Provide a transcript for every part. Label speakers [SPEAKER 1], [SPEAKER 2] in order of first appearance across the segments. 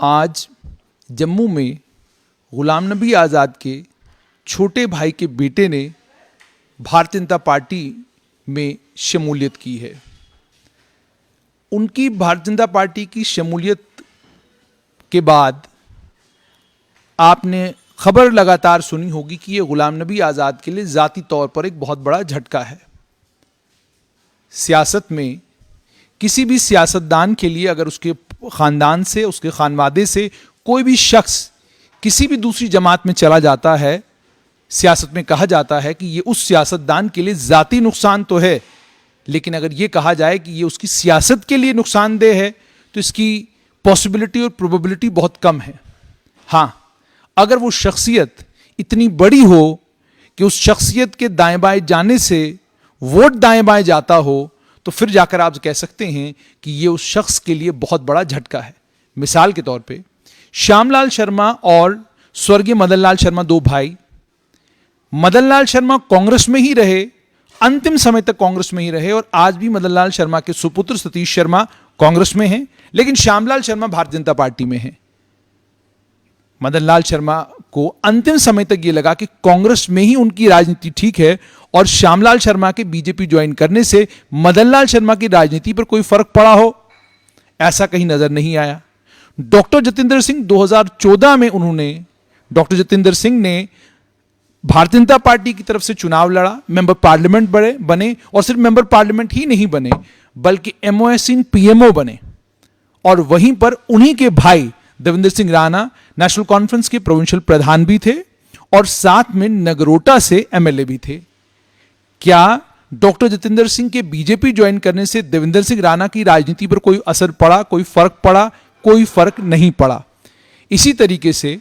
[SPEAKER 1] आज जम्मू में गुलाम नबी आज़ाद के छोटे भाई के बेटे ने भारतीय जनता पार्टी में शमूलियत की है। उनकी भारतीय जनता पार्टी की शमूलियत के बाद आपने खबर लगातार सुनी होगी कि ये गुलाम नबी आज़ाद के लिए ज़ाती तौर पर एक बहुत बड़ा झटका है। सियासत में किसी भी सियासतदान के लिए अगर उसके ख़ानदान से, उसके खानवादे से कोई भी शख्स किसी भी दूसरी जमात में चला जाता है, सियासत में कहा जाता है कि ये उस सियासतदान के लिए ज़ाती नुकसान तो है, लेकिन अगर ये कहा जाए कि ये उसकी सियासत के लिए नुकसानदेह है तो इसकी पॉसिबिलिटी और प्रोबेबिलिटी बहुत कम है। हाँ, अगर वो शख्सियत इतनी बड़ी हो कि उस शख्सियत के दाएं बाएं जाने से वोट दाएं बाएं जाता हो, तो फिर जाकर आप कह सकते हैं कि ये उस शख्स के लिए बहुत बड़ा झटका है। मिसाल के तौर पे श्यामलाल शर्मा और स्वर्गीय मदन लाल शर्मा दो भाई। मदन लाल शर्मा कांग्रेस में ही रहे, अंतिम समय तक कांग्रेस में ही रहे, और आज भी मदन लाल शर्मा के सुपुत्र सतीश शर्मा कांग्रेस में हैं, लेकिन श्यामलाल शर्मा भारतीय जनता पार्टी में हैं। मदन लाल शर्मा को अंतिम समय तक यह लगा कि कांग्रेस में ही उनकी राजनीति ठीक है, और श्यामलाल शर्मा के बीजेपी ज्वाइन करने से मदन लाल शर्मा की राजनीति पर कोई फर्क पड़ा हो, ऐसा कहीं नजर नहीं आया। डॉक्टर जतिंदर सिंह 2014 में डॉक्टर जतिंदर सिंह ने भारतीय जनता पार्टी की तरफ से चुनाव लड़ा, मेंबर पार्लियामेंट बने, और सिर्फ मेंबर पार्लियामेंट ही नहीं बने बल्कि एमओएस इन पीएमओ बने, और वहीं पर उन्हीं के भाई देवेंद्र सिंह राणा नेशनल कॉन्फ्रेंस के प्रोविंशियल प्रधान भी थे और साथ में नगरोटा से एमएलए भी थे। क्या डॉक्टर जतिंदर सिंह के बीजेपी ज्वाइन करने से देवेंद्र सिंह राणा की राजनीति पर कोई असर पड़ा, कोई फर्क पड़ा? कोई फर्क नहीं पड़ा। इसी तरीके से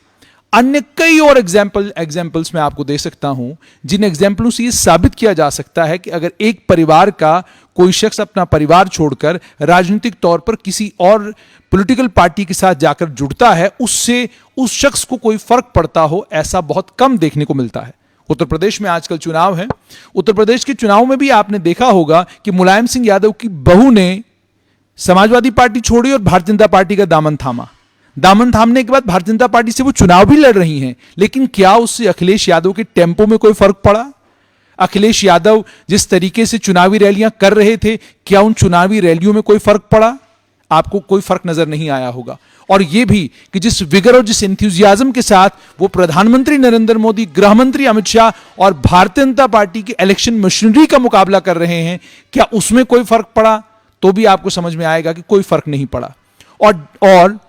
[SPEAKER 1] अन्य कई और एग्जाम्पल्स मैं आपको दे सकता हूं, जिन एग्जाम्पलों से यह साबित किया जा सकता है कि अगर एक परिवार का कोई शख्स अपना परिवार छोड़कर राजनीतिक तौर पर किसी और पॉलिटिकल पार्टी के साथ जाकर जुड़ता है, उससे उस शख्स को कोई फर्क पड़ता हो, ऐसा बहुत कम देखने को मिलता है। उत्तर प्रदेश में आजकल चुनाव है। उत्तर प्रदेश के चुनाव में भी आपने देखा होगा कि मुलायम सिंह यादव की बहू ने समाजवादी पार्टी छोड़ी और भारतीय जनता पार्टी का दामन थामा। दामन थामने के बाद भारतीय जनता पार्टी से वो चुनाव भी लड़ रही हैं, लेकिन क्या उससे अखिलेश यादव के टेम्पो में कोई फर्क पड़ा? अखिलेश यादव जिस तरीके से चुनावी रैलियां कर रहे थे, क्या उन चुनावी रैलियों में कोई फर्क पड़ा? आपको कोई फर्क नजर नहीं आया होगा। और यह भी कि जिस विगर और जिस एंथुजियाज्म के साथ वो प्रधानमंत्री नरेंद्र मोदी, गृह मंत्री अमित शाह और भारतीय जनता पार्टी की इलेक्शन मशीनरी का मुकाबला कर रहे हैं, क्या उसमें कोई फर्क पड़ा? तो भी आपको समझ में आएगा कि कोई फर्क नहीं पड़ा। और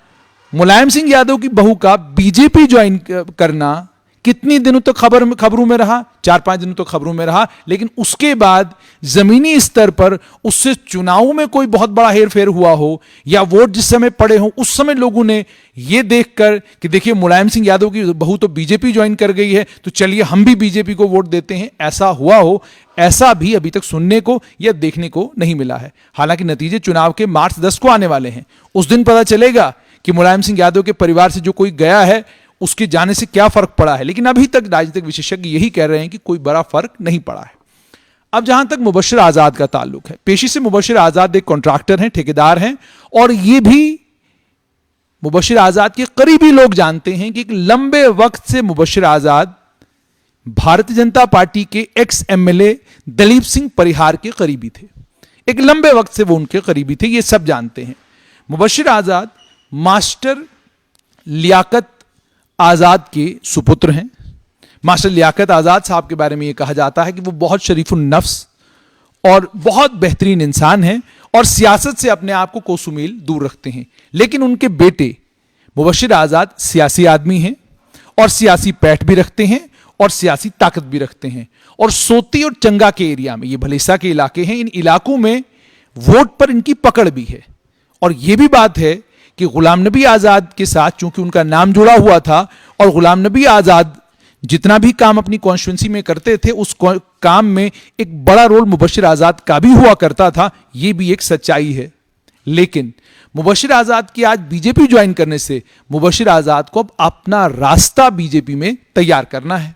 [SPEAKER 1] मुलायम सिंह यादव की बहू का बीजेपी ज्वाइन करना कितनी दिनों तक खबरों में रहा? 4-5 दिनों तक खबरों में रहा, लेकिन उसके बाद जमीनी स्तर पर उससे चुनाव में कोई बहुत बड़ा हेरफेर हुआ हो या वोट जिस समय पड़े हो, उस समय लोगों ने यह देखकर कि देखिए मुलायम सिंह यादव की बहू तो बीजेपी ज्वाइन कर गई है, तो चलिए हम भी बीजेपी को वोट देते हैं, ऐसा हुआ हो, ऐसा भी अभी तक सुनने को या देखने को नहीं मिला है। हालांकि नतीजे चुनाव के मार्च 10 को आने वाले हैं। उस दिन पता चलेगा कि मुलायम सिंह यादव के परिवार से जो कोई गया है उसके जाने से क्या फर्क पड़ा है, लेकिन अभी तक राजनीतिक विशेषज्ञ यही कह रहे हैं कि कोई बड़ा फर्क नहीं पड़ा है। अब जहां तक मुबश्शिर आजाद का ताल्लुक है, पेशी से मुबश्शिर आजाद एक कॉन्ट्रैक्टर हैं, ठेकेदार हैं, और ये भी मुबश्शिर आजाद के करीबी लोग जानते हैं कि एक लंबे वक्त से मुबश्शिर आजाद भारतीय जनता पार्टी के एक्स एमएलए दलीप सिंह परिहार के करीबी थे। एक लंबे वक्त से वो उनके करीबी थे, ये सब जानते हैं। मुबश्शिर आजाद मास्टर लियाकत आजाद के सुपुत्र हैं। मास्टर लियाकत आजाद साहब के बारे में यह कहा जाता है कि वो बहुत शरीफुन नफ्स और बहुत बेहतरीन इंसान हैं और सियासत से अपने आप को कोसों मील दूर रखते हैं। लेकिन उनके बेटे मुबश्शिर आजाद सियासी आदमी हैं और सियासी पैठ भी रखते हैं और सियासी ताकत भी रखते हैं, और सोती और चंगा के एरिया में, ये भलेसा के इलाके हैं, इन इलाकों में वोट पर इनकी पकड़ भी है। और यह भी बात है कि गुलाम नबी आजाद के साथ चूंकि उनका नाम जुड़ा हुआ था और गुलाम नबी आजाद जितना भी काम अपनी कॉन्स्टिट्यूंसी में करते थे, उस काम में एक बड़ा रोल मुबश्शिर आजाद का भी हुआ करता था, यह भी एक सच्चाई है। लेकिन मुबश्शिर आजाद की आज बीजेपी ज्वाइन करने से मुबश्शिर आजाद को अब अपना रास्ता बीजेपी में तैयार करना है,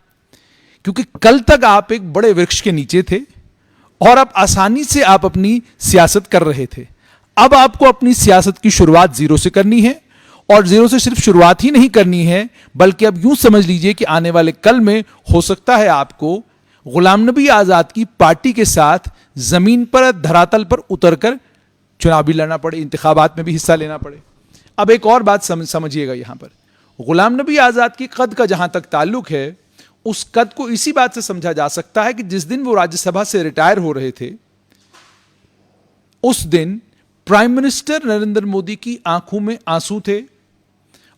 [SPEAKER 1] क्योंकि कल तक आप एक बड़े वृक्ष के नीचे थे और अब आसानी से आप अपनी सियासत कर रहे थे। अब आपको अपनी सियासत की शुरुआत जीरो से करनी है और जीरो से सिर्फ शुरुआत ही नहीं करनी है, बल्कि अब यूं समझ लीजिए कि आने वाले कल में हो सकता है आपको गुलाम नबी आजाद की पार्टी के साथ जमीन पर, धरातल पर उतरकर चुनाव भी लड़ना पड़े, इंतखाबात में भी हिस्सा लेना पड़े। अब एक और बात समझिएगा, यहां पर गुलाम नबी आजाद की कद का जहां तक ताल्लुक है, उस कद को इसी बात से समझा जा सकता है कि जिस दिन वो राज्यसभा से रिटायर हो रहे थे, उस दिन प्राइम मिनिस्टर नरेंद्र मोदी की आंखों में आंसू थे,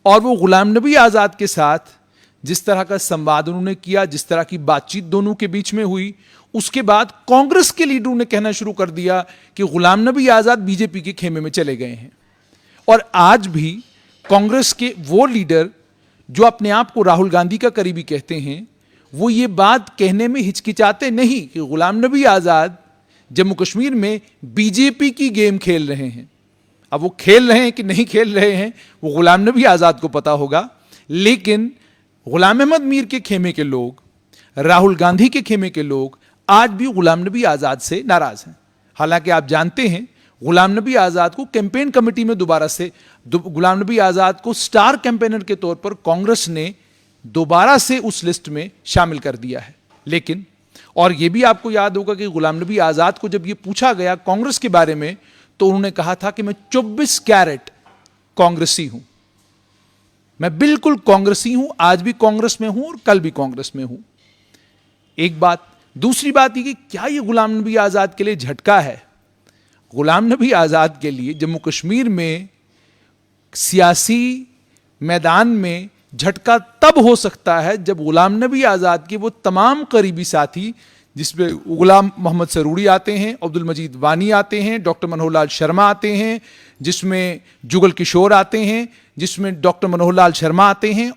[SPEAKER 1] और वो गुलाम नबी आजाद के साथ जिस तरह का संवाद उन्होंने किया, जिस तरह की बातचीत दोनों के बीच में हुई, उसके बाद कांग्रेस के लीडरों ने कहना शुरू कर दिया कि गुलाम नबी आजाद बीजेपी के खेमे में चले गए हैं। और आज भी कांग्रेस के वो लीडर जो अपने आप को राहुल गांधी का करीबी कहते हैं, वो ये बात कहने में हिचकिचाते नहीं कि गुलाम नबी आजाद जम्मू कश्मीर में बीजेपी की गेम खेल रहे हैं। अब वो खेल रहे हैं कि नहीं खेल रहे हैं, वो गुलाम नबी आजाद को पता होगा, लेकिन गुलाम अहमद मीर के खेमे के लोग, राहुल गांधी के खेमे के लोग आज भी गुलाम नबी आजाद से नाराज हैं। हालांकि आप जानते हैं गुलाम नबी आजाद को कैंपेन कमेटी में दोबारा से, गुलाम नबी आजाद को स्टार कैंपेनर के तौर पर कांग्रेस ने दोबारा से उस लिस्ट में शामिल कर दिया है। लेकिन और यह भी आपको याद होगा कि गुलाम नबी आजाद को जब यह पूछा गया कांग्रेस के बारे में, तो उन्होंने कहा था कि मैं 24 कैरेट कांग्रेसी हूं, मैं बिल्कुल कांग्रेसी हूं, आज भी कांग्रेस में हूं और कल भी कांग्रेस में हूं। एक बात। दूसरी बात यह कि क्या यह गुलाम नबी आजाद के लिए झटका है? गुलाम नबी आजाद के लिए जम्मू कश्मीर में सियासी मैदान में झटका तब हो सकता है जब गुलाम नबी आजाद के वो तमाम करीबी साथी, जिसमें गुलाम मोहम्मद सरूरी आते हैं, अब्दुल मजीद वानी आते हैं, डॉक्टर मनोहर लाल शर्मा आते हैं, जिसमें जुगल किशोर आते हैं, जिसमें डॉक्टर मनोहर लाल शर्मा आते हैं,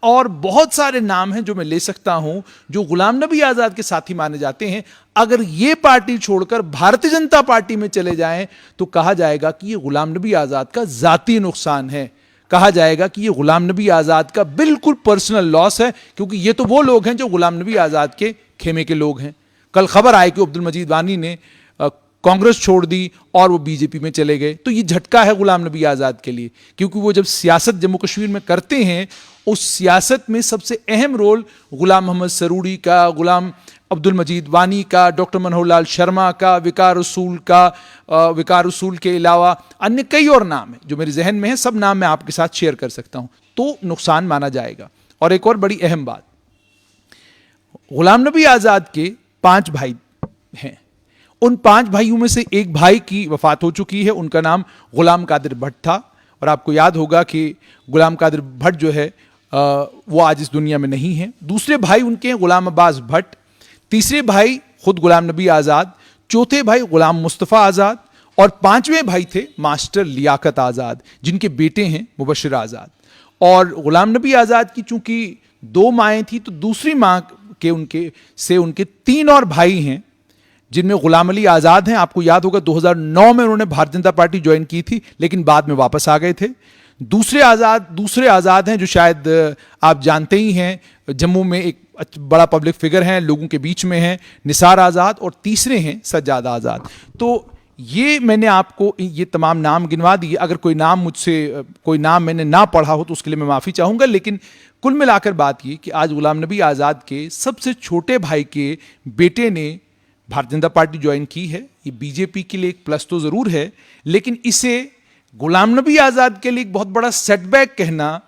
[SPEAKER 1] और बहुत सारे नाम हैं जो मैं ले सकता हूं, जो गुलाम नबी आजाद के साथी माने जाते हैं। अगर ये पार्टी छोड़कर भारतीय जनता पार्टी में चले जाएं तो कहा जाएगा कि ये गुलाम नबी आजाद का जाती नुकसान है, कहा जाएगा कि ये गुलाम नबी आजाद का बिल्कुल पर्सनल लॉस है, क्योंकि ये तो वो लोग हैं जो गुलाम नबी आजाद के खेमे के लोग हैं। कल खबर आई कि अब्दुल मजीद वानी ने कांग्रेस छोड़ दी और वो बीजेपी में चले गए, तो ये झटका है गुलाम नबी आजाद के लिए, क्योंकि वो जब सियासत जम्मू कश्मीर में करते हैं, उस सियासत में सबसे अहम रोल गुलाम मोहम्मद सरूरी का, गुलाम अब्दुल मजीद वानी का, डॉक्टर मनोहर लाल शर्मा का, विकार रसूल का, विकार रसूल के अलावा अन्य कई और नाम हैं जो मेरे जहन में है, सब नाम मैं आपके साथ शेयर कर सकता हूं, तो नुकसान माना जाएगा। और एक और बड़ी अहम बात, गुलाम नबी आजाद के 5 भाई हैं, उन 5 भाइयों में से एक भाई की वफात हो चुकी है, उनका नाम गुलाम कादिर भट्ट था, और आपको याद होगा कि गुलाम कादिर भट्ट जो है वो आज इस दुनिया में नहीं है। दूसरे भाई उनके हैं गुलाम अब्बास भट्ट, तीसरे भाई खुद गुलाम नबी आजाद, चौथे भाई गुलाम मुस्तफ़ा आजाद, और 5वें भाई थे मास्टर लियाकत आजाद, जिनके बेटे हैं मुबशिर आजाद। और गुलाम नबी आजाद की चूंकि 2 माएँ थी, तो दूसरी माँ के उनके 3 और भाई हैं, जिनमें गुलाम अली आजाद हैं। आपको याद होगा 2009 में उन्होंने भारतीय जनता पार्टी ज्वाइन की थी, लेकिन बाद में वापस आ गए थे। दूसरे आजाद हैं जो शायद आप जानते ही हैं, जम्मू में एक बड़ा पब्लिक फिगर हैं, लोगों के बीच में हैं, निसार आजाद, और तीसरे हैं सज्जाद आजाद। तो ये मैंने आपको ये तमाम नाम गिनवा दिए। अगर कोई नाम मैंने ना पढ़ा हो तो उसके लिए मैं माफी चाहूंगा, लेकिन कुल मिलाकर बात ये कि आज गुलाम नबी आजाद के सबसे छोटे भाई के बेटे ने भारतीय जनता पार्टी ज्वाइन की है। ये बीजेपी के लिए एक प्लस तो जरूर है, लेकिन इसे गुलाम नबी आजाद के लिए एक बहुत बड़ा सेटबैक कहना,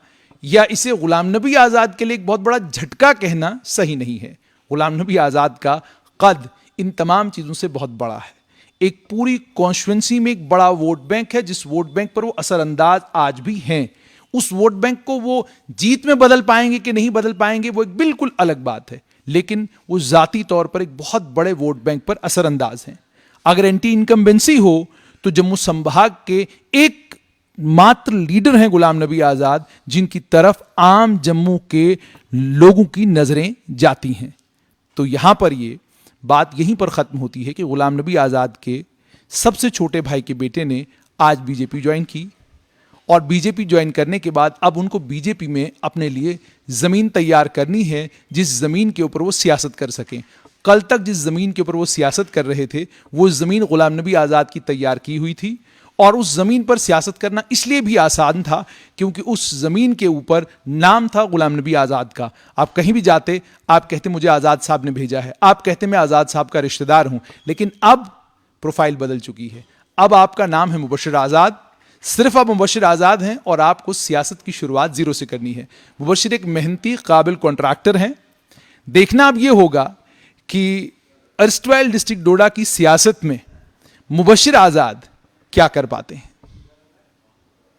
[SPEAKER 1] या इसे गुलाम नबी आजाद के लिए एक बहुत बड़ा झटका कहना सही नहीं है। गुलाम नबी आजाद का कद इन तमाम चीजों से बहुत बड़ा है। एक पूरी कॉन्स्टिट्यूएंसी में एक बड़ा वोट बैंक है, जिस वोट बैंक पर वो असरअंदाज आज भी हैं। उस वोट बैंक को वो जीत में बदल पाएंगे कि नहीं बदल पाएंगे, वो एक बिल्कुल अलग बात है, लेकिन वो जाती तौर पर एक बहुत बड़े वोट बैंक पर असरअंदाज हैं। अगर एंटी इनकम्बेंसी हो तो जम्मू संभाग के एक मात्र लीडर हैं गुलाम नबी आजाद, जिनकी तरफ आम जम्मू के लोगों की नजरें जाती हैं। तो यहां पर ये बात यहीं पर खत्म होती है कि गुलाम नबी आजाद के सबसे छोटे भाई के बेटे ने आज बीजेपी ज्वाइन की, और बीजेपी ज्वाइन करने के बाद अब उनको बीजेपी में अपने लिए जमीन तैयार करनी है, जिस जमीन के ऊपर वो सियासत कर सकें। कल तक जिस जमीन के ऊपर वो सियासत कर रहे थे, वो जमीन गुलाम नबी आजाद की तैयार की हुई थी, और उस ज़मीन पर सियासत करना इसलिए भी आसान था क्योंकि उस ज़मीन के ऊपर नाम था गुलाम नबी आज़ाद का। आप कहीं भी जाते, आप कहते मुझे आज़ाद साहब ने भेजा है, आप कहते मैं आज़ाद साहब का रिश्तेदार हूं। लेकिन अब प्रोफाइल बदल चुकी है, अब आपका नाम है मुबश्शिर आज़ाद, सिर्फ आप मुबश्शिर आज़ाद हैं और आपको सियासत की शुरुआत जीरो से करनी है। मुबश्शिर एक मेहनती काबिल कॉन्ट्रैक्टर हैं। देखना अब यह होगा कि अर्स्टवाइल डिस्ट्रिक्ट डोडा की सियासत में मुबश्शिर आज़ाद क्या कर पाते हैं।